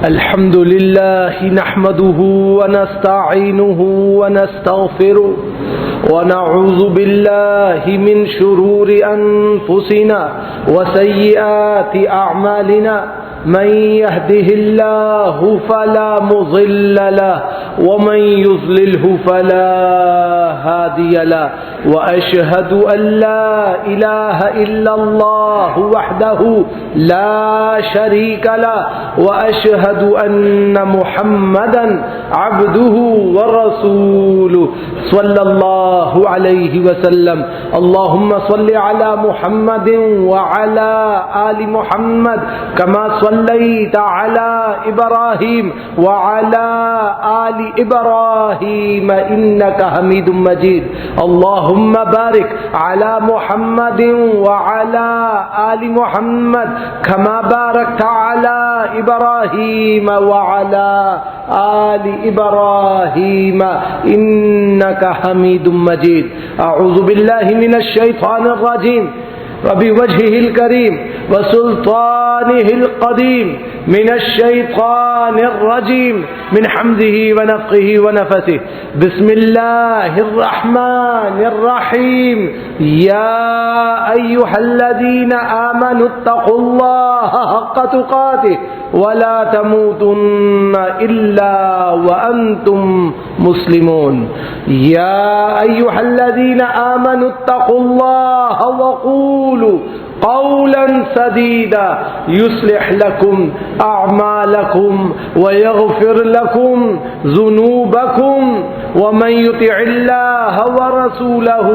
الحمد لله نحمده ونستعينه ونستغفره ونعوذ بالله من شرور أنفسنا وسيئات أعمالنا من يهده الله فلا مضل له ومن يضلله فلا هادي له وأشهد أن لا إله إلا الله وحده لا شريك له وأشهد أن محمدا عبده ورسوله صلى الله عليه وسلم. اللهم صل على محمد وعلى آل محمد كما صليت على إبراهيم وعلى آل إبراهيم إنك حميد مجيد. اللهم بارك على محمد وعلى آل محمد كما باركت على إبراهيم وعلى آل إبراهيم إنك حميد مجيد. أعوذ بالله من الشيطان الرجيم وبوجهه الكريم وسلطانه القديم من الشيطان الرجيم من حمده ونفخه ونفثه. بسم الله الرحمن الرحيم. يا أيها الذين آمنوا اتقوا الله حق تقاته ولا تموتن إلا وأنتم مسلمون. يا أيها الذين آمنوا اتقوا الله وقولوا قولا سديدا يصلح لكم أعمالكم ويغفر لكم ذنوبكم ومن يطع الله ورسوله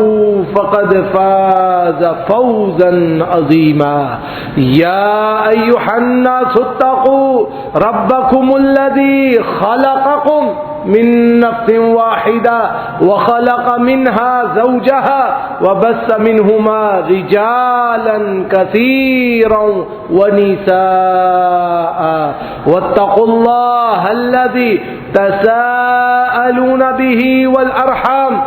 فقد فاز فوزا عظيما. يا أيها الناس اتقوا ربكم الذي خلقكم من نفس واحدة وخلق منها زوجها وبث منهما رجالا كثيرا ونساء واتقوا الله الذي تساءلون به والأرحام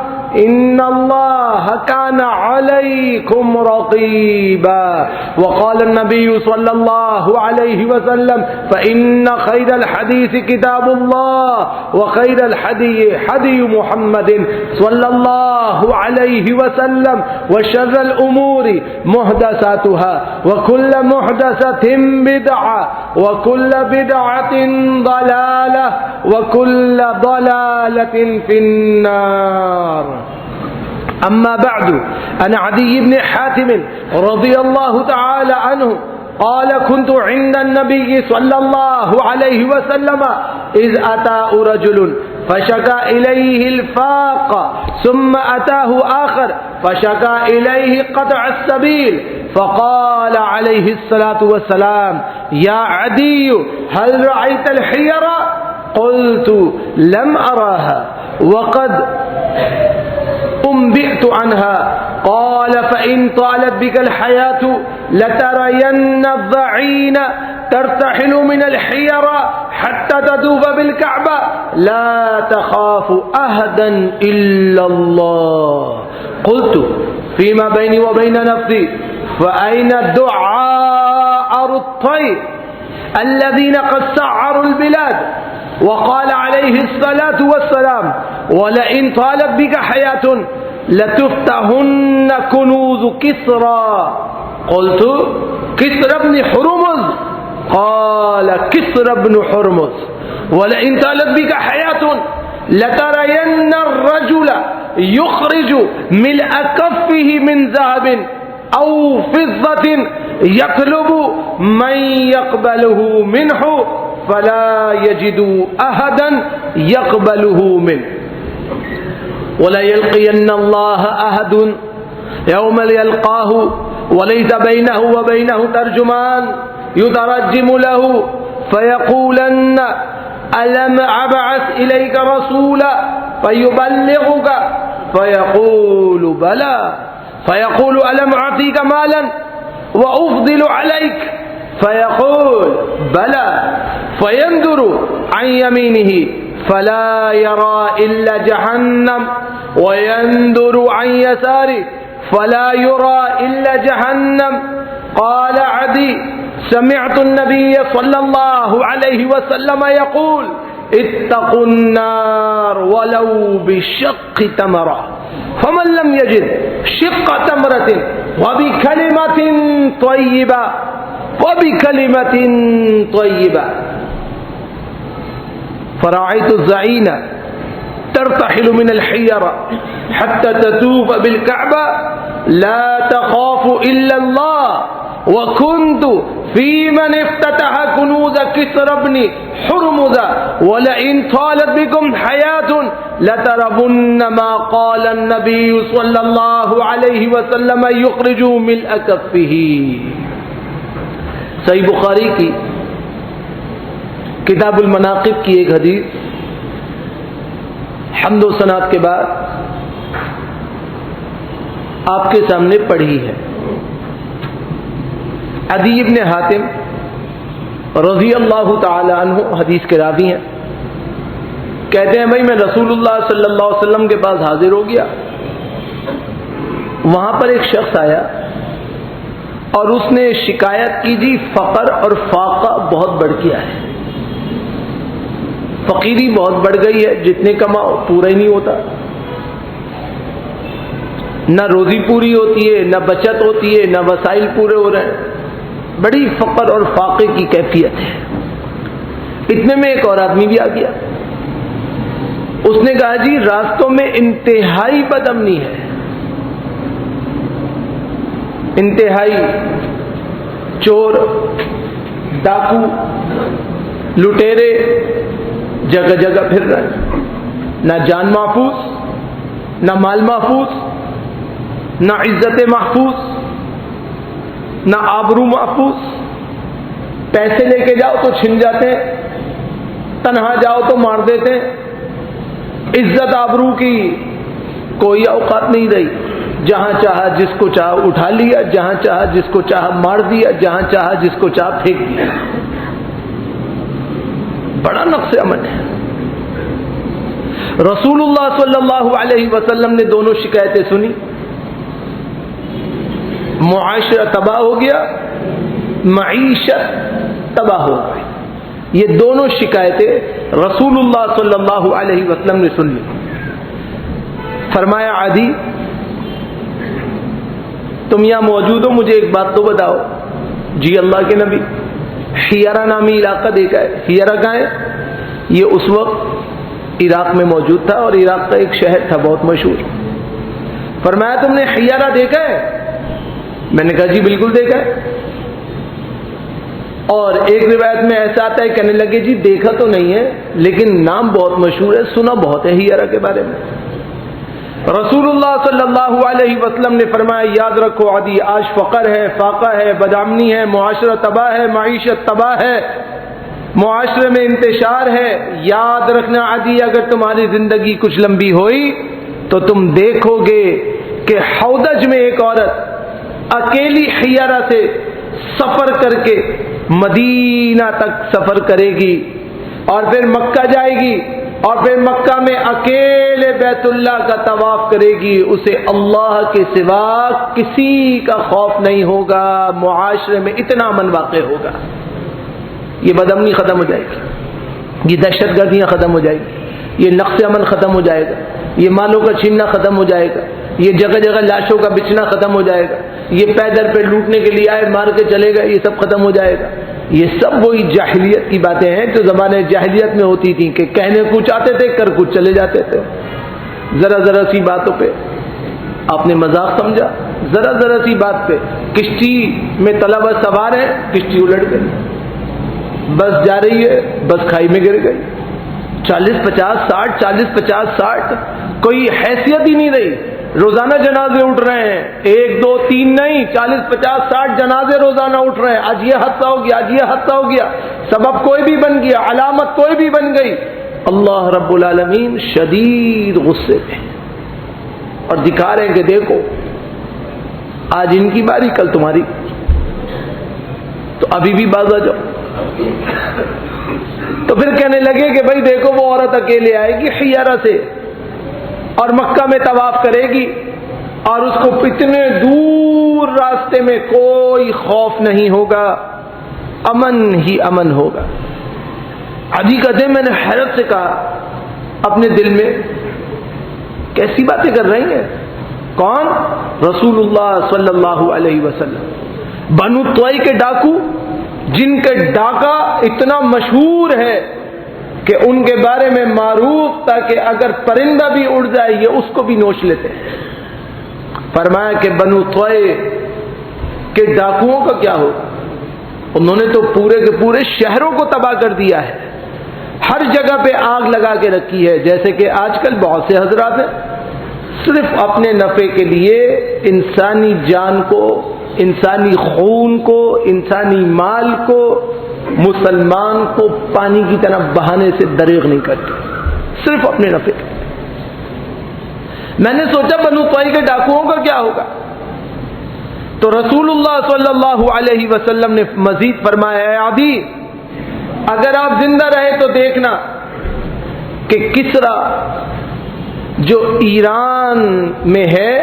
إن الله كان عليكم رقيبا. وقال النبي صلى الله عليه وسلم فإن خير الحديث كتاب الله وخير الحدي حدي محمد صلى الله عليه وسلم وشر الأمور محدثاتها وكل محدثة بدعة وكل بدعة ضلالة وكل ضلالة في النار. أما بعد أنا عدي بن حاتم رضي الله تعالى عنه قال كنت عند النبي صلى الله عليه وسلم إذ أتاه رجل فشكى إليه الفاق ثم أتاه آخر فشكى إليه قطع السبيل فقال عليه الصلاة والسلام يا عدي هل رأيت الحيرة؟ قلت لم أراها وقد أنبئت عنها. قال فإن طالت بك الحياة لترين الضعين ترتحل من الحيرة حتى تطوف بالكعبة لا تخاف أحدا إلا الله. قلت فيما بيني وبين نفسي فأين الدعاء الطير الذين قد سعروا البلاد؟ وقال عليه الصلاة والسلام ولئن طالت بك حياة لتفتحن كنوز كسرى. قلت كسرى بن حرمز؟ قال كسرى بن حرمز. ولئن طالت بك حياة لترين الرجل يخرج ملء كفه من ذهب أو فضة يطلب من يقبله منه فلا يجد أحدا يقبله منه ولا يلقين الله أحد يوم يلقاه وليس بينه وبينه ترجمان يترجم له فيقولن ألم أبعث إليك رسولا فيبلغك فيقول بلى فيقول ألم أعطيك مالا وأفضل عليك فيقول بلى فينظر عن يمينه فلا يرى إلا جهنم وينظر عن يساره فلا يرى إلا جهنم. قال عدي سمعت النبي صلى الله عليه وسلم يقول اتقوا النار ولو بشق تمرة فمن لم يجد شق تمرة وبكلمة طيبة فرأيت الزعين ترتحل من الحيرة حتى تطوف بالكعبة لا تخاف إلا الله وكنت في من افتتح كنوز كسر بن حرمز ولئن طالت بكم حياة لتربن ما قال النبي صلى الله عليه وسلم يخرج ملء كفه. صحیح بخاری کی کتاب المناقب کی ایک حدیث حمد و ثناء کے بعد آپ کے سامنے پڑھی ہے. عدی ابن حاتم رضی اللہ تعالی عنہ حدیث کے راوی ہیں. کہتے ہیں بھائی میں رسول اللہ صلی اللہ علیہ وسلم کے پاس حاضر ہو گیا. وہاں پر ایک شخص آیا اور اس نے شکایت کی جی فقر اور فاقہ بہت بڑھ گیا ہے, فقیری بہت بڑھ گئی ہے, جتنے کماؤ پورا ہی نہیں ہوتا, نہ روزی پوری ہوتی ہے, نہ بچت ہوتی ہے, نہ وسائل پورے ہو رہے ہیں, بڑی فقر اور فاقے کی کیفیت ہے. اتنے میں ایک اور آدمی بھی آ گیا. اس نے کہا جی راستوں میں انتہائی بد امنی ہے, انتہائی چور ڈاکو لٹیرے جگہ جگہ پھر رہے ہیں, نہ جان محفوظ, نہ مال محفوظ, نہ عزت محفوظ, نہ آبرو محفوظ. پیسے لے کے جاؤ تو چھن جاتے ہیں, تنہا جاؤ تو مار دیتے ہیں. عزت آبرو کی کوئی اوقات نہیں رہی. جہاں چاہا جس کو چاہا اٹھا لیا, جہاں چاہا جس کو چاہا مار دیا, جہاں چاہا جس کو چاہا پھینک دیا. بڑا نقص عمل ہے. رسول اللہ صلی اللہ علیہ وسلم نے دونوں شکایتیں سنی. معاشرہ تباہ ہو گیا, معیشت تباہ ہو گئی. یہ دونوں شکایتیں رسول اللہ صلی اللہ علیہ وسلم نے سن لی. فرمایا عدی تم یہاں موجود ہو, مجھے ایک بات تو بتاؤ. جی اللہ کے نبی, حیرہ نامی علاقہ دیکھا ہے. حیرہ کہاں ہے؟ یہ اس وقت عراق میں موجود تھا اور عراق کا ایک شہر تھا بہت مشہور. فرمایا تم نے حیرہ دیکھا ہے؟ میں نے کہا جی بالکل دیکھا ہے. اور ایک روایت میں ایسا آتا ہے کہنے لگے جی دیکھا تو نہیں ہے لیکن نام بہت مشہور ہے, سنا بہت ہے حیرہ کے بارے میں. رسول اللہ صلی اللہ علیہ وسلم نے فرمایا یاد رکھو عدی, آج فقر ہے, فاقہ ہے, بدامنی ہے, معاشرہ تباہ ہے, معیشت تباہ ہے, معاشرے میں انتشار ہے. یاد رکھنا عدی اگر تمہاری زندگی کچھ لمبی ہوئی تو تم دیکھو گے کہ ہودج میں ایک عورت اکیلی حیرہ سے سفر کر کے مدینہ تک سفر کرے گی اور پھر مکہ جائے گی اور پھر مکہ میں اکیلے بیت اللہ کا طواف کرے گی. اسے اللہ کے سوا کسی کا خوف نہیں ہوگا, معاشرے میں اتنا امن واقع ہوگا. یہ بدامنی ختم ہو جائے گی, یہ دہشت گردیاں ختم ہو جائے گی, یہ نقص عمل ختم ہو جائے گا, یہ مالوں کا چھیننا ختم ہو جائے گا, یہ جگہ جگہ لاشوں کا بچنا ختم ہو جائے گا, یہ پیدل پہ لوٹنے کے لیے آئے مار کے چلے گا, یہ سب ختم ہو جائے گا. یہ سب وہی جاہلیت کی باتیں ہیں جو زمانے جاہلیت میں ہوتی تھیں کہ کہنے کچھ آتے تھے کر کچھ چلے جاتے تھے. ذرا ذرا سی باتوں پہ آپ نے مذاق سمجھا, ذرا ذرا سی بات پہ کشتی میں طلبہ سوار ہیں, کشتی الٹ گئی, بس جا رہی ہے, بس کھائی میں گر گئی. 40-50-60 40-50-60 کوئی حیثیت ہی نہیں رہی. روزانہ جنازے اٹھ رہے ہیں, 1-2-3 نہیں, 40-50-60 جنازے روزانہ اٹھ رہے ہیں. آج یہ حادثہ ہو گیا, آج یہ حادثہ ہو گیا, سبب کوئی بھی بن گیا, علامت کوئی بھی بن گئی. اللہ رب العالمین شدید غصے پہ اور دکھا رہے ہیں کہ دیکھو آج ان کی باری کل تمہاری, تو ابھی بھی باز آ جاؤ. تو پھر کہنے لگے کہ بھائی دیکھو وہ عورت اکیلے آئے گی حیرہ سے اور مکہ میں طواف کرے گی اور اس کو اتنے دور راستے میں کوئی خوف نہیں ہوگا, امن ہی امن ہوگا۔ عدی کہتے ہیں میں نے حیرت سے کہا اپنے دل میں، کیسی باتیں کر رہی ہیں؟ کون؟ رسول اللہ صلی اللہ علیہ وسلم۔ بنو طوئی کے ڈاکو، جن کے ڈاکہ اتنا مشہور ہے کہ ان کے بارے میں معروف تھا کہ اگر پرندہ بھی اڑ جائے یہ اس کو بھی نوچ لیتے ہیں۔ فرمایا کہ بنو طوئی کے ڈاکوؤں کا کیا ہوگا؟ انہوں نے تو پورے کے پورے شہروں کو تباہ کر دیا ہے، ہر جگہ پہ آگ لگا کے رکھی ہے، جیسے کہ آج کل بہت سے حضرات ہیں صرف اپنے نفع کے لیے انسانی جان کو، انسانی خون کو، انسانی مال کو، مسلمان کو پانی کی طرح بہانے سے دریغ نہیں کرتے، صرف اپنے نفع کے۔ میں نے سوچا بنو طوئی کے ڈاکوؤں کا کیا ہوگا؟ تو رسول اللہ صلی اللہ علیہ وسلم نے مزید فرمایا، اے عدی اگر آپ زندہ رہے تو دیکھنا کہ کسرا جو ایران میں ہے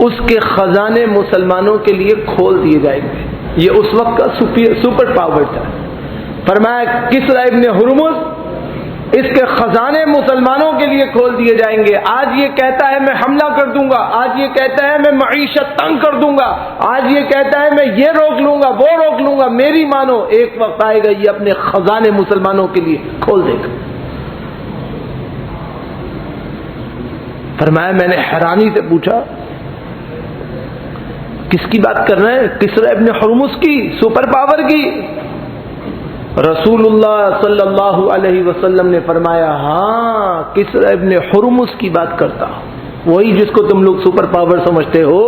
اس کے خزانے مسلمانوں کے لیے کھول دیے جائیں گے۔ یہ اس وقت کا سپر پاور تھا۔ فرمایا کسرا ابن ہرمز، اس کے خزانے مسلمانوں کے لیے کھول دیے جائیں گے۔ آج یہ کہتا ہے میں حملہ کر دوں گا، آج یہ کہتا ہے میں معیشت تنگ کر دوں گا، آج یہ کہتا ہے میں یہ روک لوں گا وہ روک لوں گا، میری مانو، ایک وقت آئے گا یہ اپنے خزانے مسلمانوں کے لیے کھول دے گا۔ فرمایا میں نے حیرانی سے پوچھا کس کی بات کر رہے ہیں؟ کسرا ابن ہرمز کی، سپر پاور کی؟ رسول اللہ صلی اللہ علیہ وسلم نے فرمایا ہاں کسرا ابن ہرمز کی بات کرتا ہوں، وہی جس کو تم لوگ سپر پاور سمجھتے ہو،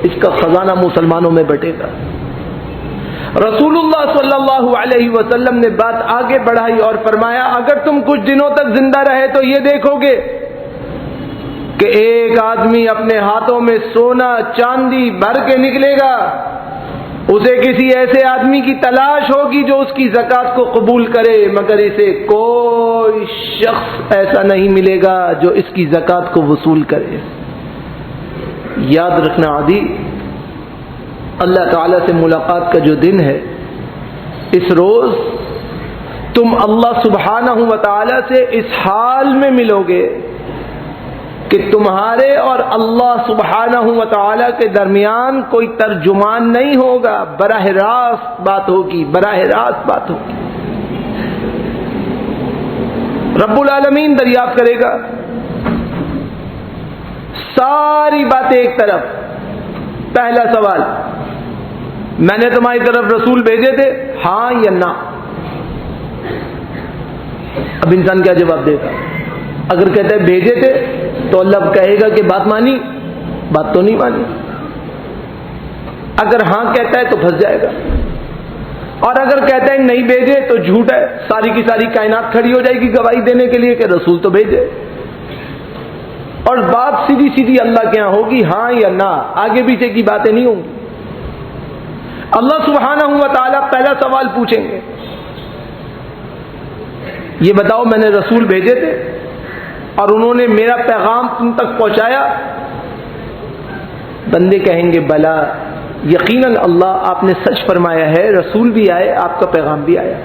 اس کا خزانہ مسلمانوں میں بٹے گا۔ رسول اللہ صلی اللہ علیہ وسلم نے بات آگے بڑھائی اور فرمایا اگر تم کچھ دنوں تک زندہ رہے تو یہ دیکھو گے کہ ایک آدمی اپنے ہاتھوں میں سونا چاندی بھر کے نکلے گا، اسے کسی ایسے آدمی کی تلاش ہوگی جو اس کی زکوٰۃ کو قبول کرے، مگر اسے کوئی شخص ایسا نہیں ملے گا جو اس کی زکوٰۃ کو وصول کرے۔ یاد رکھنا عادی، اللہ تعالی سے ملاقات کا جو دن ہے، اس روز تم اللہ سبحانہ و تعالی سے اس حال میں ملو گے کہ تمہارے اور اللہ سبحانہ و تعالی کے درمیان کوئی ترجمان نہیں ہوگا، براہ راست بات ہوگی، براہ راست بات ہوگی۔ رب العالمین دریافت کرے گا، ساری باتیں ایک طرف۔ پہلا سوال، میں نے تمہاری طرف رسول بھیجے تھے، ہاں یا نہ؟ اب انسان کیا جواب دے گا؟ اگر کہتا ہے بھیجے تھے تو اللہ کہے گا کہ بات مانی، بات تو نہیں مانی۔ اگر ہاں کہتا ہے تو پھنس جائے گا، اور اگر کہتا ہے نہیں بھیجے تو جھوٹ ہے، ساری کی ساری کائنات کھڑی ہو جائے گی گواہی دینے کے لیے کہ رسول تو بھیجے، اور بات سیدھی سیدھی اللہ کے ہاں ہوگی، ہاں یا نہ، آگے پیچھے کی باتیں نہیں ہوں گی۔ اللہ سبحانہ و تعالیٰ پہلا سوال پوچھیں گے، یہ بتاؤ میں نے رسول بھیجے تھے اور انہوں نے میرا پیغام تم تک پہنچایا؟ بندے کہیں گے بلا، یقیناً اللہ آپ نے سچ فرمایا ہے، رسول بھی آئے، آپ کا پیغام بھی آیا۔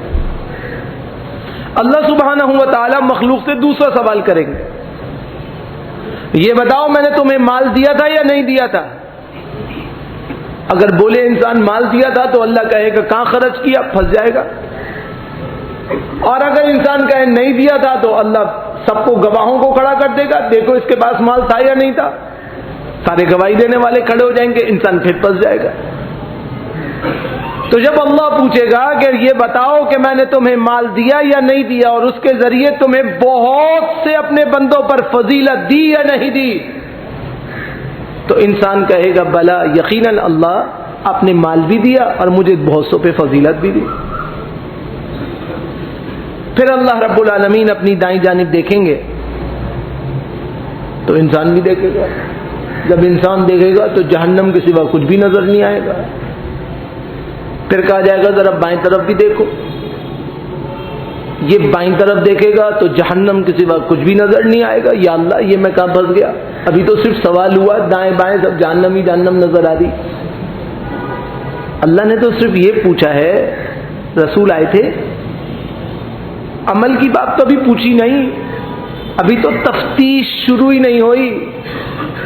اللہ سبحانہ و تعالی مخلوق سے دوسرا سوال کریں گے، یہ بتاؤ میں نے تمہیں مال دیا تھا یا نہیں دیا تھا؟ اگر بولے انسان مال دیا تھا تو اللہ کہے گا کہاں خرچ کیا، پھنس جائے گا، اور اگر انسان کہے نہیں دیا تھا تو اللہ سب کو گواہوں کو کھڑا کر دے گا، دیکھو اس کے پاس مال تھا یا نہیں تھا، سارے گواہی دینے والے کھڑے ہو جائیں گے، انسان پھر پھنس جائے گا۔ تو جب اللہ پوچھے گا کہ یہ بتاؤ کہ میں نے تمہیں مال دیا یا نہیں دیا، اور اس کے ذریعے تمہیں بہت سے اپنے بندوں پر فضیلت دی یا نہیں دی، تو انسان کہے گا بلا، یقیناً اللہ آپ نے مال بھی دیا اور مجھے بہت سو پہ فضیلت بھی دی۔ پھر اللہ رب العالمین اپنی دائیں جانب دیکھیں گے تو انسان بھی دیکھے گا، جب انسان دیکھے گا تو جہنم کے سوا کچھ بھی نظر نہیں آئے گا۔ پھر کہا جائے گا ذرا بائیں طرف بھی دیکھو، یہ بائیں طرف دیکھے گا تو جہنم کے سوا کچھ بھی نظر نہیں آئے گا۔ یا اللہ یہ میں کہاں پھنس گیا، ابھی تو صرف سوال ہوا، دائیں بائیں سب جہنم ہی جہنم نظر آ رہی۔ اللہ نے تو صرف یہ پوچھا ہے رسول آئے تھے، عمل کی بات تو ابھی پوچھی نہیں، ابھی تو تفتیش شروع ہی نہیں ہوئی،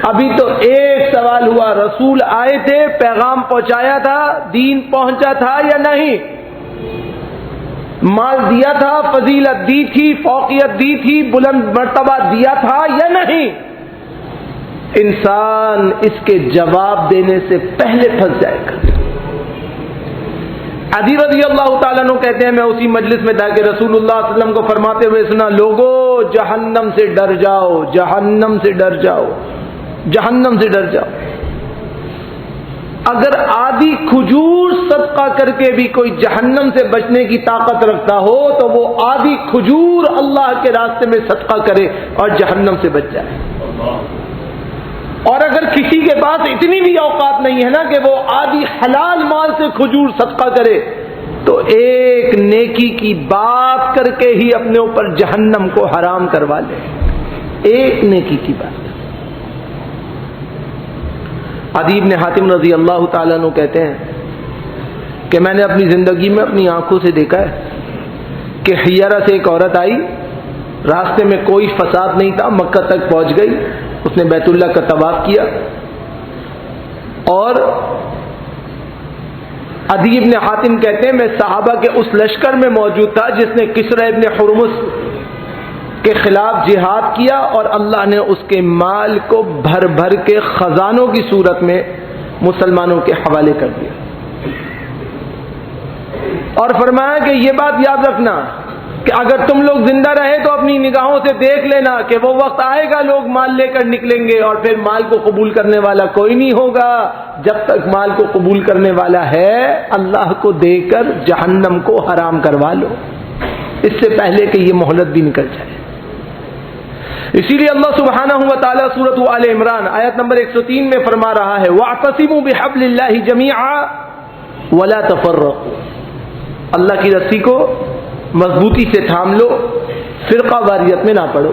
ابھی تو ایک سوال ہوا، رسول آئے تھے، پیغام پہنچایا تھا، دین پہنچا تھا یا نہیں، مال دیا تھا، فضیلت دی تھی، فوقیت دی تھی، بلند مرتبہ دیا تھا یا نہیں؟ انسان اس کے جواب دینے سے پہلے پھنس جائے گا۔ عدی رضی اللہ تعالیٰ عنہ کہتے ہیں میں اسی مجلس میں تھا کہ رسول اللہ صلی اللہ علیہ وسلم کو فرماتے ہوئے سنا، لوگو جہنم سے ڈر جاؤ، جہنم سے ڈر جاؤ، جہنم سے ڈر جاؤ۔ اگر آدھی کھجور صدقہ کر کے بھی کوئی جہنم سے بچنے کی طاقت رکھتا ہو تو وہ آدھی کھجور اللہ کے راستے میں صدقہ کرے اور جہنم سے بچ جائے۔ اور اگر کسی کے پاس اتنی بھی اوقات نہیں ہے نا کہ وہ آدھی حلال مال سے کھجور صدقہ کرے تو ایک نیکی کی بات کر کے ہی اپنے اوپر جہنم کو حرام کروا لے، ایک نیکی کی بات۔ عدی بن حاتم رضی اللہ تعالیٰ عنہ کہتے ہیں کہ میں نے اپنی زندگی میں اپنی آنکھوں سے دیکھا ہے کہ حیرہ سے ایک عورت آئی، راستے میں کوئی فساد نہیں تھا، مکہ تک پہنچ گئی، اس نے بیت اللہ کا طواف کیا، اور عدی بن حاتم کہتے ہیں میں صحابہ کے اس لشکر میں موجود تھا جس نے کسرا ابن حرمز کے خلاف جہاد کیا، اور اللہ نے اس کے مال کو بھر بھر کے خزانوں کی صورت میں مسلمانوں کے حوالے کر دیا، اور فرمایا کہ یہ بات یاد رکھنا کہ اگر تم لوگ زندہ رہے تو اپنی نگاہوں سے دیکھ لینا کہ وہ وقت آئے گا لوگ مال لے کر نکلیں گے اور پھر مال کو قبول کرنے والا کوئی نہیں ہوگا، جب تک مال کو قبول کرنے والا ہے اللہ کو دے کر جہنم کو حرام کروا لو، اس سے پہلے کہ یہ مہلت بھی نکل جائے۔ اسی لیے اللہ سبحانہ و تعالیٰ سورۃ آل عمران آیت نمبر 103 میں فرما رہا ہے وَاعْتَصِمُوا بِحَبْلِ اللَّهِ جَمِيعًا وَلَا تَفَرَّقُوا، اللہ کی رسی کو مضبوطی سے تھام لو، فرقہ واریت میں نہ پڑو،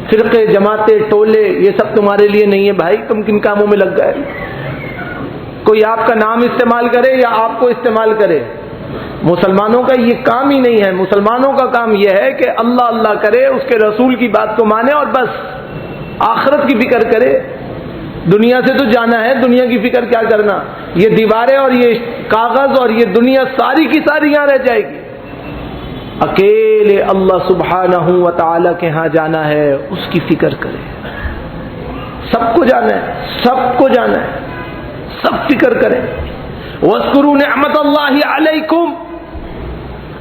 فرقے جماعتیں ٹولے یہ سب تمہارے لیے نہیں ہے بھائی، تم کن کاموں میں لگ گئے؟ کوئی آپ کا نام استعمال کرے یا آپ کو استعمال کرے، مسلمانوں کا یہ کام ہی نہیں ہے۔ مسلمانوں کا کام یہ ہے کہ اللہ اللہ کرے، اس کے رسول کی بات کو مانے اور بس آخرت کی فکر کرے۔ دنیا سے تو جانا ہے، دنیا کی فکر کیا کرنا، یہ دیواریں اور یہ کاغذ اور یہ دنیا ساری کی ساری یہاں رہ جائے گی، اکیلے اللہ سبحانہ و تعالی کے ہاں جانا ہے، اس کی فکر کرے۔ سب کو جانا ہے، سب کو جانا ہے، سب فکر کریں۔ وَاذْكُرُوا نِعْمَتَ اللَّهِ عَلَيْكُمْ،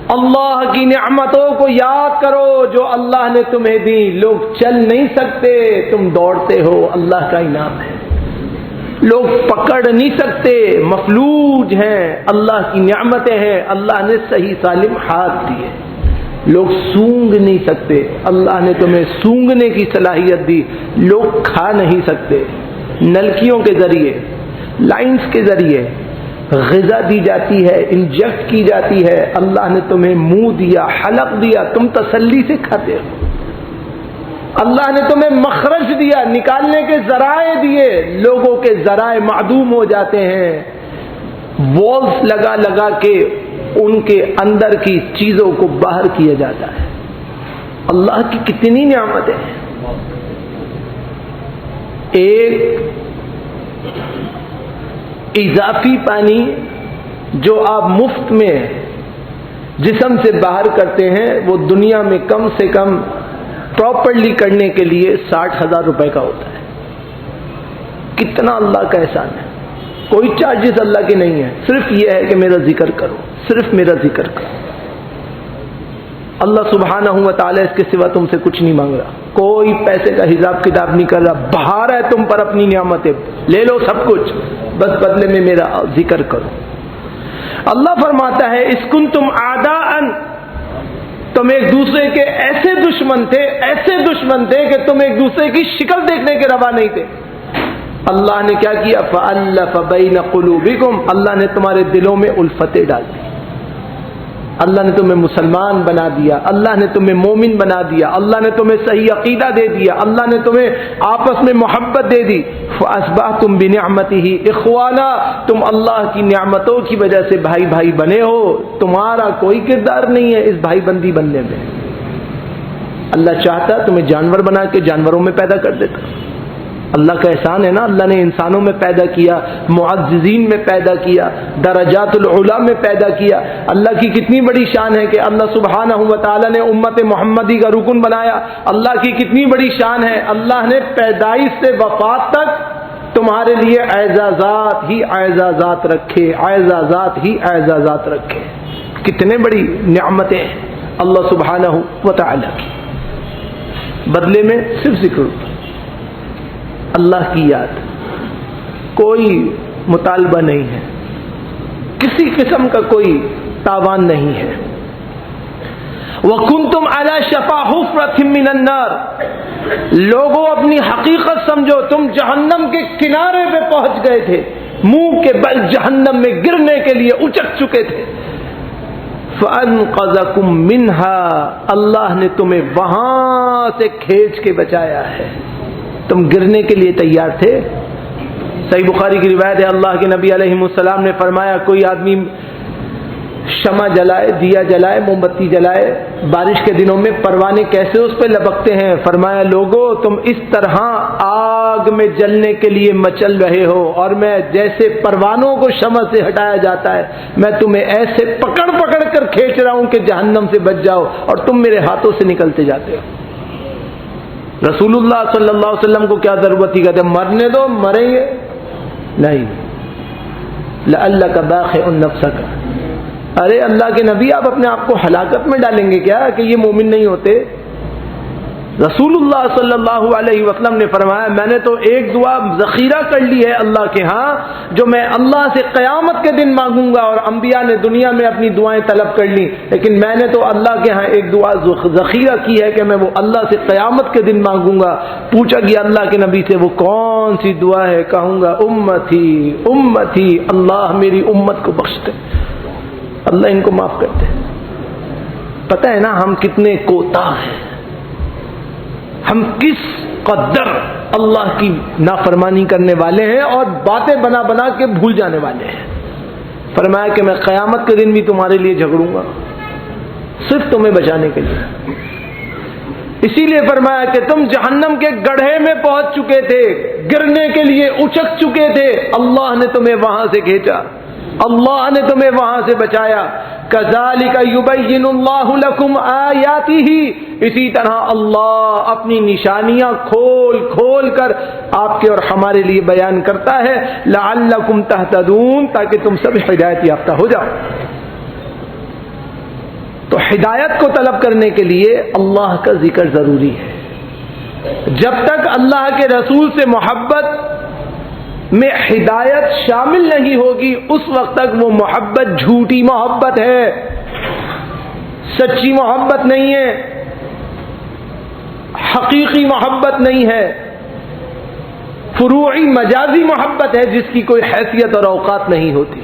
اللہ کی نعمتوں کو یاد کرو جو اللہ نے تمہیں دی۔ لوگ چل نہیں سکتے، تم دوڑتے ہو، اللہ کا انعام ہے۔ لوگ پکڑ نہیں سکتے، مفلوج ہیں، اللہ کی نعمتیں ہیں، اللہ نے صحیح سالم ہاتھ دیے۔ لوگ سونگ نہیں سکتے، اللہ نے تمہیں سونگنے کی صلاحیت دی۔ لوگ کھا نہیں سکتے، نلکیوں کے ذریعے، لائنز کے ذریعے غذا دی جاتی ہے، انجیکٹ کی جاتی ہے، اللہ نے تمہیں منہ دیا، حلق دیا، تم تسلی سے کھاتے ہو۔ اللہ نے تمہیں مخرج دیا، نکالنے کے ذرائع دیے، لوگوں کے ذرائع معدوم ہو جاتے ہیں، والز لگا لگا کے ان کے اندر کی چیزوں کو باہر کیا جاتا ہے۔ اللہ کی کتنی نعمتیں ہیں۔ ایک اضافی پانی جو آپ مفت میں جسم سے باہر کرتے ہیں وہ دنیا میں کم سے کم پراپرلی کرنے کے لیے 60,000 روپے کا ہوتا ہے۔ کتنا اللہ کا احسان ہے۔ کوئی چارجز اللہ کے نہیں ہے، صرف یہ ہے کہ میرا ذکر کرو، صرف میرا ذکر کرو۔ اللہ سبحانہ و تعالیٰ اس کے سوا تم سے کچھ نہیں مانگ رہا، کوئی پیسے کا حساب کتاب نہیں کر رہا، بہار ہے تم پر اپنی نعمتیں، لے لو سب کچھ، بس بدلے میں میرا ذکر کرو۔ اللہ فرماتا ہے اس کنتم اعداء، تم ایک دوسرے کے ایسے دشمن تھے، ایسے دشمن تھے کہ تم ایک دوسرے کی شکل دیکھنے کے روا نہیں تھے۔ اللہ نے کیا کیا؟ فَأَلَّفَ بَيْنَ قُلُوبِكُمْ، اللہ نے تمہارے دلوں میں الفتیں ڈال دی۔ اللہ نے تمہیں مسلمان بنا دیا، اللہ نے تمہیں مومن بنا دیا، اللہ نے تمہیں صحیح عقیدہ دے دیا، اللہ نے تمہیں آپس میں محبت دے دی، فَأَصْبَحْتُمْ بِنِعْمَتِهِ إِخْوَانًا، تم اللہ کی نعمتوں کی وجہ سے بھائی بھائی بنے ہو، تمہارا کوئی کردار نہیں ہے اس بھائی بندی بننے میں۔ اللہ چاہتا تمہیں جانور بنا کے جانوروں میں پیدا کر دیتا، اللہ کا احسان ہے نا، اللہ نے انسانوں میں پیدا کیا، معززین میں پیدا کیا، درجات العلا میں پیدا کیا۔ اللہ کی کتنی بڑی شان ہے کہ اللہ سبحانہ و تعالی نے امت محمدی کا رکن بنایا۔ اللہ کی کتنی بڑی شان ہے، اللہ نے پیدائش سے وفات تک تمہارے لیے اعزازات ہی اعزازات رکھے، اعزازات ہی اعزازات رکھے۔ کتنے بڑی نعمتیں ہیں اللہ سبحانہ و تعالی کی، بدلے میں صرف ذکر اللہ کی یاد، کوئی مطالبہ نہیں ہے، کسی قسم کا کوئی تاوان نہیں ہے۔ وَكُنْتُمْ عَلَى شَفَا حُفْرَةٍ مِّنَ النَّارِ، لوگوں اپنی حقیقت سمجھو، تم جہنم کے کنارے پہ پہنچ گئے تھے، منہ کے بل جہنم میں گرنے کے لیے اچک چکے تھے۔ فَأَنْقَذَكُم مِّنْهَا، اللہ نے تمہیں وہاں سے کھینچ کے بچایا ہے، تم گرنے کے لیے تیار تھے۔ صحیح بخاری کی روایت ہے، اللہ کے نبی علیہ السلام نے فرمایا، کوئی آدمی شمع جلائے، دیا جلائے، موم بتی جلائے، بارش کے دنوں میں پروانے کیسے اس پہ لپکتے ہیں، فرمایا لوگو تم اس طرح آگ میں جلنے کے لیے مچل رہے ہو، اور میں جیسے پروانوں کو شمع سے ہٹایا جاتا ہے، میں تمہیں ایسے پکڑ پکڑ کر کھینچ رہا ہوں کہ جہنم سے بچ جاؤ، اور تم میرے ہاتھوں سے نکلتے جاتے ہو۔ رسول اللہ صلی اللہ علیہ وسلم کو کیا ضرورت تھی، کہتے مرنے دو، مریں گے نہیں، لعلک باخع نفسک، ارے اللہ کے نبی آپ اپنے آپ کو ہلاکت میں ڈالیں گے کیا کہ یہ مومن نہیں ہوتے؟ رسول اللہ صلی اللہ علیہ وسلم نے فرمایا، میں نے تو ایک دعا ذخیرہ کر لی ہے اللہ کے ہاں، جو میں اللہ سے قیامت کے دن مانگوں گا، اور انبیاء نے دنیا میں اپنی دعائیں طلب کر لی، لیکن میں نے تو اللہ کے ہاں ایک دعا ذخیرہ کی ہے کہ میں وہ اللہ سے قیامت کے دن مانگوں گا۔ پوچھا گیا اللہ کے نبی سے وہ کون سی دعا ہے، کہوں گا امتی امتی، اللہ میری امت کو بخش دے، اللہ ان کو معاف کر دے۔ پتہ ہے نا ہم کتنے کوتاہ ہیں، ہم کس قدر اللہ کی نافرمانی کرنے والے ہیں اور باتیں بنا بنا کے بھول جانے والے ہیں۔ فرمایا کہ میں قیامت کے دن بھی تمہارے لیے جھگڑوں گا، صرف تمہیں بچانے کے لیے۔ اسی لیے فرمایا کہ تم جہنم کے گڑھے میں پہنچ چکے تھے، گرنے کے لیے اچک چکے تھے، اللہ نے تمہیں وہاں سے کھینچا، اللہ نے تمہیں وہاں سے بچایا۔ کذالک یبین اللہ لکم آیاتہ، اسی طرح اللہ اپنی نشانیاں کھول کھول کر آپ کے اور ہمارے لیے بیان کرتا ہے، لعلکم تہتدون، تاکہ تم سب ہدایت یافتہ ہو جاؤ۔ تو ہدایت کو طلب کرنے کے لیے اللہ کا ذکر ضروری ہے۔ جب تک اللہ کے رسول سے محبت میں ہدایت شامل نہیں ہوگی، اس وقت تک وہ محبت جھوٹی محبت ہے، سچی محبت نہیں ہے، حقیقی محبت نہیں ہے، فروعی مجازی محبت ہے جس کی کوئی حیثیت اور اوقات نہیں ہوتی۔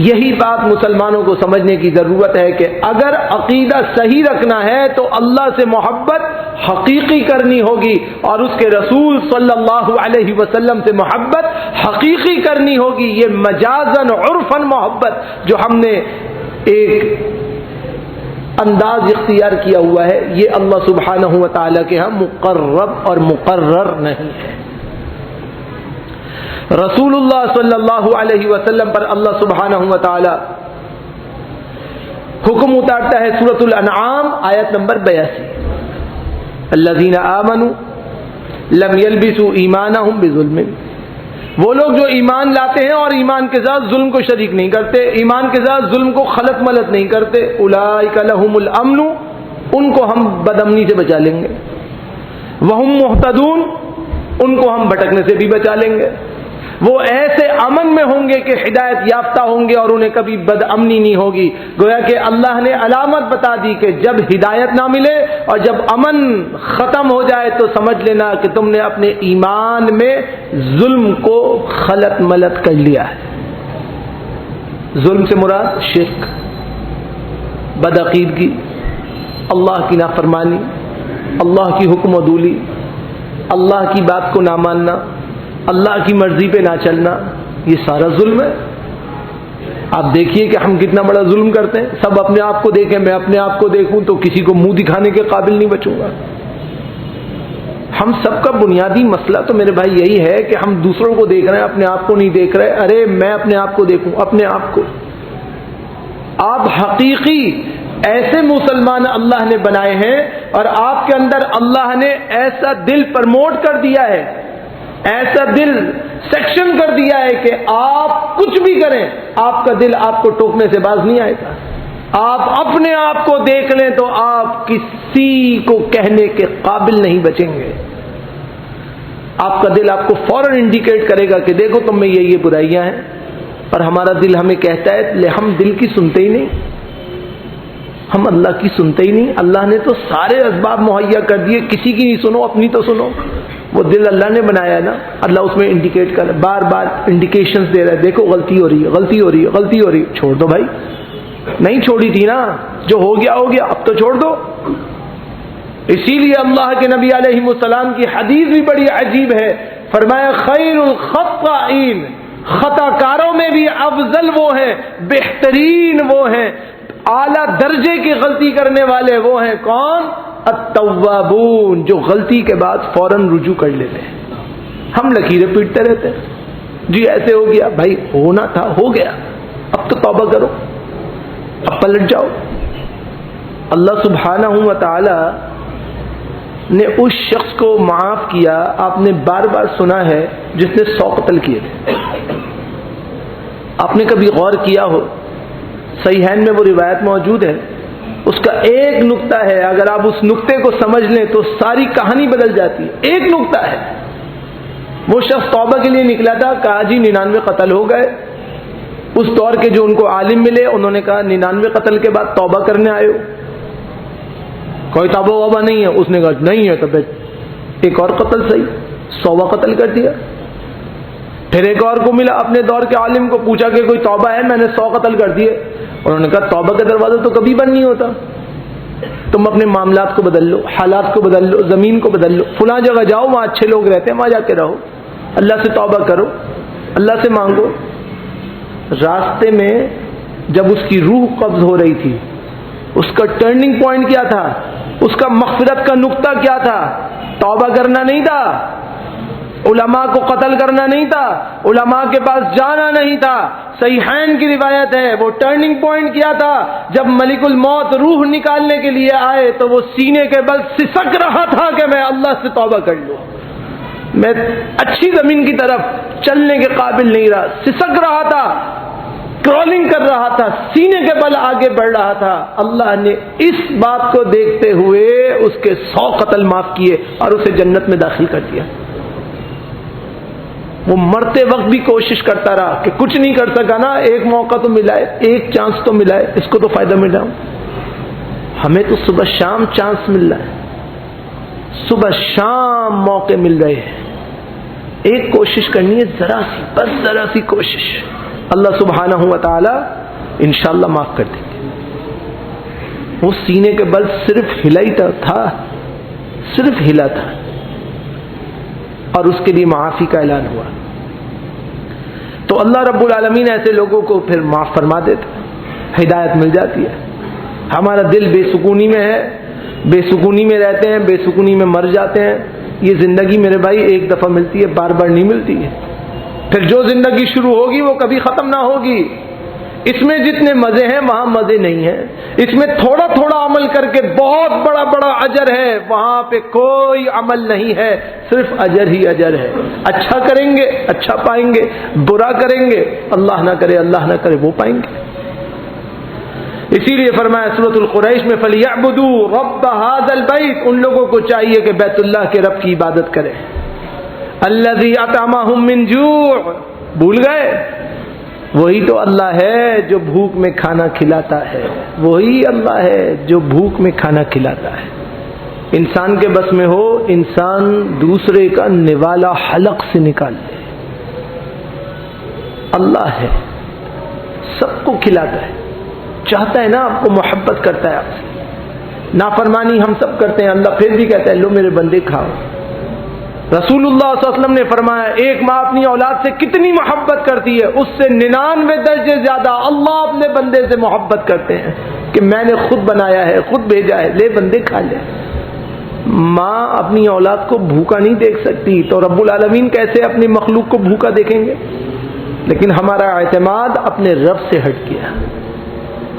یہی بات مسلمانوں کو سمجھنے کی ضرورت ہے کہ اگر عقیدہ صحیح رکھنا ہے تو اللہ سے محبت حقیقی کرنی ہوگی، اور اس کے رسول صلی اللہ علیہ وسلم سے محبت حقیقی کرنی ہوگی۔ یہ مجازن عرفن محبت جو ہم نے ایک انداز اختیار کیا ہوا ہے، یہ اللہ سبحانہ و تعالیٰ کے ہاں مقرب اور مقرر نہیں ہے۔ رسول اللہ صلی اللہ علیہ وسلم پر اللہ سبحانہ و تعالی حکم اتارتا ہے، سورۃ الانعام آیت نمبر 82، الذین آمنوا لم یلبسوا ایمانہم بظلم، وہ لوگ جو ایمان لاتے ہیں اور ایمان کے ساتھ ظلم کو شریک نہیں کرتے، ایمان کے ساتھ ظلم کو خلط ملط نہیں کرتے، اولئک لہم الامن، ان کو ہم بدامنی سے بچا لیں گے، وہم مہتدون، ان کو ہم بھٹکنے سے بھی بچا لیں گے۔ وہ ایسے امن میں ہوں گے کہ ہدایت یافتہ ہوں گے اور انہیں کبھی بد امنی نہیں ہوگی۔ گویا کہ اللہ نے علامت بتا دی کہ جب ہدایت نہ ملے اور جب امن ختم ہو جائے تو سمجھ لینا کہ تم نے اپنے ایمان میں ظلم کو خلط ملط کر لیا ہے۔ ظلم سے مراد شرک، بدعقیدگی، اللہ کی نافرمانی، اللہ کی حکم عدولی، اللہ کی بات کو نہ ماننا، اللہ کی مرضی پہ نہ چلنا، یہ سارا ظلم ہے۔ آپ دیکھیے کہ ہم کتنا بڑا ظلم کرتے ہیں۔ سب اپنے آپ کو دیکھیں، میں اپنے آپ کو دیکھوں تو کسی کو منہ دکھانے کے قابل نہیں بچوں گا۔ ہم سب کا بنیادی مسئلہ تو میرے بھائی یہی ہے کہ ہم دوسروں کو دیکھ رہے ہیں، اپنے آپ کو نہیں دیکھ رہے۔ ارے میں اپنے آپ کو دیکھوں، اپنے آپ کو۔ آپ حقیقی ایسے مسلمان اللہ نے بنائے ہیں اور آپ کے اندر اللہ نے ایسا دل پرموٹ کر دیا ہے، ایسا دل سیکشن کر دیا ہے کہ آپ کچھ بھی کریں آپ کا دل آپ کو ٹوکنے سے باز نہیں آئے گا۔ آپ اپنے آپ کو دیکھ لیں تو آپ کسی کو کہنے کے قابل نہیں بچیں گے۔ آپ کا دل آپ کو فوراً انڈیکیٹ کرے گا کہ دیکھو تم میں یہ برائیاں ہیں، اور ہمارا دل ہمیں کہتا ہے، ہم دل کی سنتے ہی نہیں، ہم اللہ کی سنتے ہی نہیں۔ اللہ نے تو سارے اسباب مہیا کر دیے، کسی کی نہیں سنو، اپنی تو سنو۔ وہ دل اللہ نے بنایا ہے نا، اللہ اس میں انڈیکیٹ کر، بار بار انڈیکیشنز دے رہا ہے، دیکھو غلطی ہو رہی ہے، غلطی ہو رہی ہے، غلطی ہو رہی ہے، چھوڑ دو بھائی، نہیں چھوڑی تھی نا، جو ہو گیا ہو گیا، اب تو چھوڑ دو۔ اسی لیے اللہ کے نبی علیہ السلام کی حدیث بھی بڑی عجیب ہے، فرمایا خیر الخطائین، خطا کاروں میں بھی افضل وہ ہیں، بہترین وہ ہیں، اعلیٰ درجے کی غلطی کرنے والے وہ ہیں کون؟ التوابون، جو غلطی کے بعد فوراً رجوع کر لیتے ہیں۔ ہم لکیریں پیٹتے رہتے ہیں، جی ایسے ہو گیا، بھائی ہونا تھا ہو گیا، اب تو توبہ کرو، اب پلٹ جاؤ۔ اللہ سبحانہ و تعالی نے اس شخص کو معاف کیا، آپ نے بار بار سنا ہے، جس نے 100 قتل کیے تھے۔ آپ نے کبھی غور کیا ہو، صحیحین میں وہ روایت موجود ہے، اس کا ایک نقطہ ہے، اگر آپ اس نقطے کو سمجھ لیں تو ساری کہانی بدل جاتی ہے۔ ایک نقطہ ہے، وہ شخص توبہ کے لیے نکلا تھا، کہا جی 99 قتل ہو گئے۔ اس دور کے جو ان کو عالم ملے انہوں نے کہا 99 قتل کے بعد توبہ کرنے آئے ہو؟ کوئی توبہ وابہ نہیں ہے؟ اس نے کہا نہیں ہے، تو ایک اور قتل صحیح، 100واں قتل کر دیا۔ پھر ایک اور کو ملا، اپنے دور کے عالم کو پوچھا کہ کوئی توبہ ہے؟ میں نے 100 قتل کر دیے۔ انہوں نے کہا توبہ کا دروازہ تو کبھی بند نہیں ہوتا، تم اپنے معاملات کو بدل لو، حالات کو بدل لو، زمین کو بدل لو، فلاں جگہ جاؤ وہاں اچھے لوگ رہتے ہیں، وہاں جا کے رہو، اللہ سے توبہ کرو، اللہ سے مانگو۔ راستے میں جب اس کی روح قبض ہو رہی تھی، اس کا ٹرننگ پوائنٹ کیا تھا؟ اس کا مغفرت کا نقطہ کیا تھا؟ توبہ کرنا نہیں تھا، علماء کو قتل کرنا نہیں تھا، علماء کے پاس جانا نہیں تھا۔ صحیحین کی روایت ہے، وہ ٹرننگ پوائنٹ کیا تھا؟ جب ملک الموت روح نکالنے کے لیے آئے تو وہ سینے کے بل سسک رہا تھا کہ میں اللہ سے توبہ کر لوں، میں اچھی زمین کی طرف چلنے کے قابل نہیں رہا، سسک رہا تھا، کرولنگ کر رہا تھا، سینے کے بل آگے بڑھ رہا تھا۔ اللہ نے اس بات کو دیکھتے ہوئے اس کے 100 قتل معاف کیے اور اسے جنت میں داخل کر دیا۔ وہ مرتے وقت بھی کوشش کرتا رہا کہ کچھ نہیں کر سکا نا، ایک موقع تو ملا ہے، ایک چانس تو ملا ہے، اس کو تو فائدہ ملا۔ ہمیں تو صبح شام چانس مل رہا ہے، صبح شام موقع مل رہے ہیں، ایک کوشش کرنی ہے، ذرا سی، بس ذرا سی کوشش، اللہ سبحانہ و تعالی انشاءاللہ معاف کر دیں گے۔ وہ سینے کے بل صرف ہلا ہی تھا، صرف ہلا تھا، اور اس کے لیے معافی کا اعلان ہوا۔ تو اللہ رب العالمین ایسے لوگوں کو پھر معاف فرما دیتے، ہدایت مل جاتی ہے۔ ہمارا دل بے سکونی میں ہے، بے سکونی میں رہتے ہیں، بے سکونی میں مر جاتے ہیں۔ یہ زندگی میرے بھائی ایک دفعہ ملتی ہے، بار بار نہیں ملتی ہے۔ پھر جو زندگی شروع ہوگی وہ کبھی ختم نہ ہوگی۔ اس میں جتنے مزے ہیں وہاں مزے نہیں ہیں، اس میں تھوڑا تھوڑا عمل کر کے بہت بڑا بڑا اجر ہے، وہاں پہ کوئی عمل نہیں ہے، صرف اجر ہی اجر ہے۔ اچھا کریں گے اچھا پائیں گے، برا کریں گے اللہ نہ کرے وہ پائیں گے۔ اسی لیے فرمایا سورۃ القریش میں فَلْيَعْبُدُوا رَبَّ هَذَا الْبَيْتِ، ان لوگوں کو چاہیے کہ بیت اللہ کے رب کی عبادت کریں۔ الَّذِي أَطْعَمَهُم مِّن جُوعٍ، بھول گئے؟ وہی تو اللہ ہے جو بھوک میں کھانا کھلاتا ہے، وہی اللہ ہے جو بھوک میں کھانا کھلاتا ہے۔ انسان کے بس میں ہو انسان دوسرے کا نوالا حلق سے نکال دے، اللہ ہے، سب کو کھلاتا ہے۔ چاہتا ہے نا آپ کو، محبت کرتا ہے آپ سے. نافرمانی ہم سب کرتے ہیں، اللہ پھر بھی کہتا ہے لو میرے بندے کھاؤ. رسول اللہ صلی اللہ علیہ وسلم نے فرمایا ایک ماں اپنی اولاد سے کتنی محبت کرتی ہے، اس سے 99 درجے زیادہ اللہ اپنے بندے سے محبت کرتے ہیں کہ میں نے خود بنایا ہے، خود بھیجا ہے، لے بندے کھا لے. ماں اپنی اولاد کو بھوکا نہیں دیکھ سکتی، تو رب العالمین کیسے اپنی مخلوق کو بھوکا دیکھیں گے؟ لیکن ہمارا اعتماد اپنے رب سے ہٹ گیا،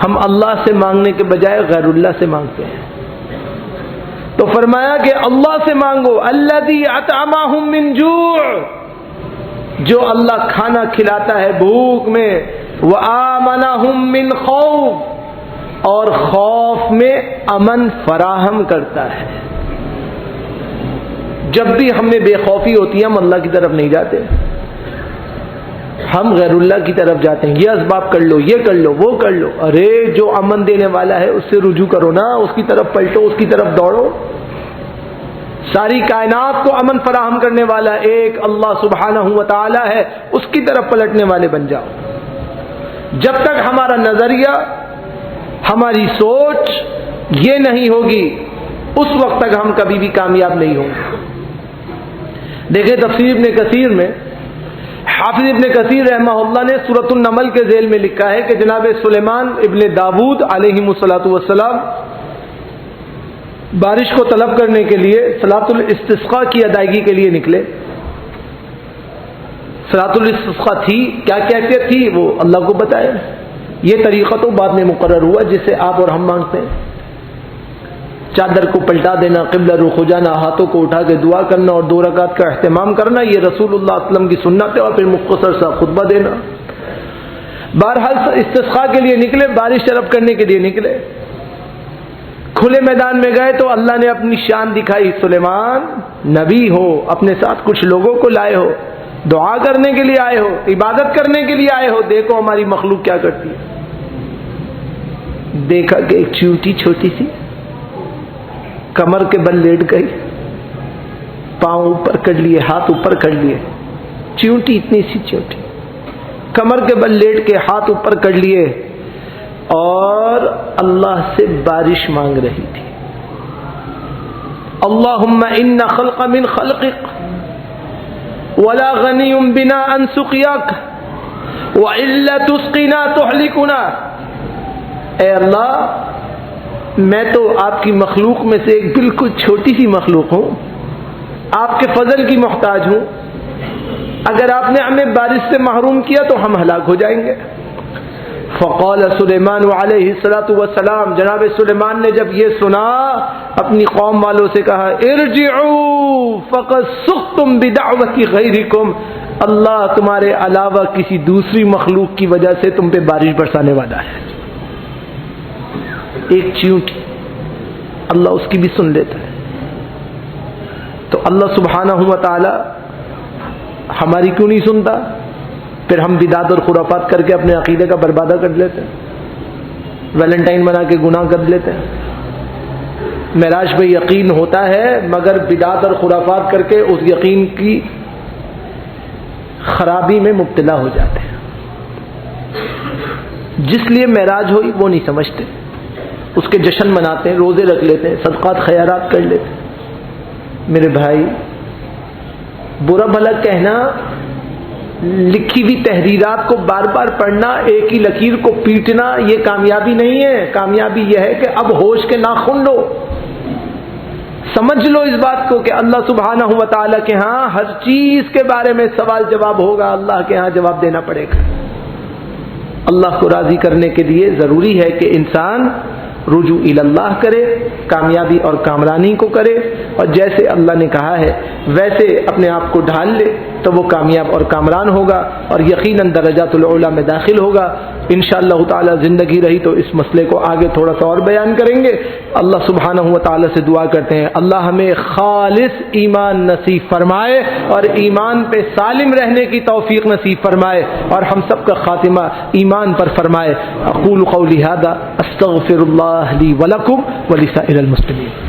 ہم اللہ سے مانگنے کے بجائے غیر اللہ سے مانگتے ہیں. تو فرمایا کہ اللہ سے مانگو، الذی اطعمہم من جوع، جو اللہ کھانا کھلاتا ہے بھوک میں، وآمنہم من خوف، اور خوف میں امن فراہم کرتا ہے. جب بھی ہمیں بے خوفی ہوتی ہے ہم اللہ کی طرف نہیں جاتے، ہم غیر اللہ کی طرف جاتے ہیں. یہ اسباب کر لو، یہ کر لو، وہ کر لو. ارے جو امن دینے والا ہے اس سے رجوع کرو نا، اس کی طرف پلٹو، اس کی طرف دوڑو. ساری کائنات کو امن فراہم کرنے والا ایک اللہ سبحانہ و تعالی ہے، اس کی طرف پلٹنے والے بن جاؤ. جب تک ہمارا نظریہ، ہماری سوچ یہ نہیں ہوگی، اس وقت تک ہم کبھی بھی کامیاب نہیں ہوں گے. دیکھیں تفسیر ابن کثیر میں حافظ ابن کثیر رحمہ اللہ نے سورۃ النمل کے ذیل میں لکھا ہے کہ جناب سلیمان ابن داود علیہ الصلوۃ والسلام بارش کو طلب کرنے کے لیے صلاۃ الاستسقاء کی ادائیگی کے لیے نکلے. صلاۃ الاستسقاء تھی کیا کیفیت تھی وہ اللہ کو بتایا. یہ طریقہ تو بعد میں مقرر ہوا جسے آپ اور ہم مانگتے ہیں. چادر کو پلٹا دینا، قبلہ رخ ہو جانا، ہاتھوں کو اٹھا کے دعا کرنا اور 2 رکعت کا اہتمام کرنا، یہ رسول اللہ صلی اللہ علیہ وسلم کی سنت ہے. اور پھر مختصر سا خطبہ دینا. بہرحال استسقاء کے لیے نکلے، بارش طلب کرنے کے لیے نکلے. کھلے میدان میں گئے تو اللہ نے اپنی شان دکھائی. سلیمان نبی ہو، اپنے ساتھ کچھ لوگوں کو لائے ہو، دعا کرنے کے لیے آئے ہو، عبادت کرنے کے لیے آئے ہو، دیکھو ہماری مخلوق کیا کرتی ہے. دیکھا کہ ایک چیونٹی چھوٹی سی کمر کے بل لیٹ گئی، پاؤں اوپر کر لیے، ہاتھ اوپر کر لیے. چیونٹی اتنی سی چیونٹی کمر کے بل لیٹ کے ہاتھ اوپر کر لیے اور اللہ سے بارش مانگ رہی تھی. اللہم ان خلق من خلقک ولا غنی بنا عن سقیاک والا تسقنا تہلکنا. اے اللہ میں تو آپ کی مخلوق میں سے ایک بالکل چھوٹی سی مخلوق ہوں، آپ کے فضل کی محتاج ہوں. اگر آپ نے ہمیں بارش سے محروم کیا تو ہم ہلاک ہو جائیں گے. فقال سلیمان علیہ الصلوۃ والسلام، جناب سلیمان نے جب یہ سنا اپنی قوم والوں سے کہا ارجعوا فقد سقتم بدعوۃ غیرکم، اللہ تمہارے علاوہ کسی دوسری مخلوق کی وجہ سے تم پہ بارش برسانے والا ہے. ایک چیونٹی اللہ اس کی بھی سن لیتا ہے. تو اللہ سبحانہ و تعالی ہماری کیوں نہیں سنتا؟ پھر ہم بدعت اور خرافات کر کے اپنے عقیدے کا بربادہ کر لیتے ہیں، ویلنٹائن بنا کے گناہ کر لیتے ہیں. معراج پہ یقین ہوتا ہے مگر بدعت اور خرافات کر کے اس یقین کی خرابی میں مبتلا ہو جاتے ہیں. جس لیے معراج ہوئی وہ نہیں سمجھتے، اس کے جشن مناتے ہیں، روزے رکھ لیتے ہیں، صدقات خیرات کر لیتے ہیں. میرے بھائی برا بھلا کہنا، لکھی ہوئی تحریرات کو بار بار پڑھنا، ایک ہی لکیر کو پیٹنا یہ کامیابی نہیں ہے. کامیابی یہ ہے کہ اب ہوش کے ناخن لو، سمجھ لو اس بات کو کہ اللہ سبحانہ و تعالیٰ کے ہاں ہر چیز کے بارے میں سوال جواب ہوگا، اللہ کے ہاں جواب دینا پڑے گا. اللہ کو راضی کرنے کے لیے ضروری ہے کہ انسان رجوع اللہ کرے، کامیابی اور کامرانی کو کرے، اور جیسے اللہ نے کہا ہے ویسے اپنے آپ کو ڈھال لے تو وہ کامیاب اور کامران ہوگا اور یقیناً درجات العلا میں داخل ہوگا. انشاءاللہ تعالی زندگی رہی تو اس مسئلے کو آگے تھوڑا سا اور بیان کریں گے. اللہ سبحانہ و تعالی سے دعا کرتے ہیں اللہ ہمیں خالص ایمان نصیب فرمائے اور ایمان پہ سالم رہنے کی توفیق نصیب فرمائے اور ہم سب کا خاتمہ ایمان پر فرمائے. اقول قولی ھذا استغفر اللہ لی ولکم ولسائر المسلمین.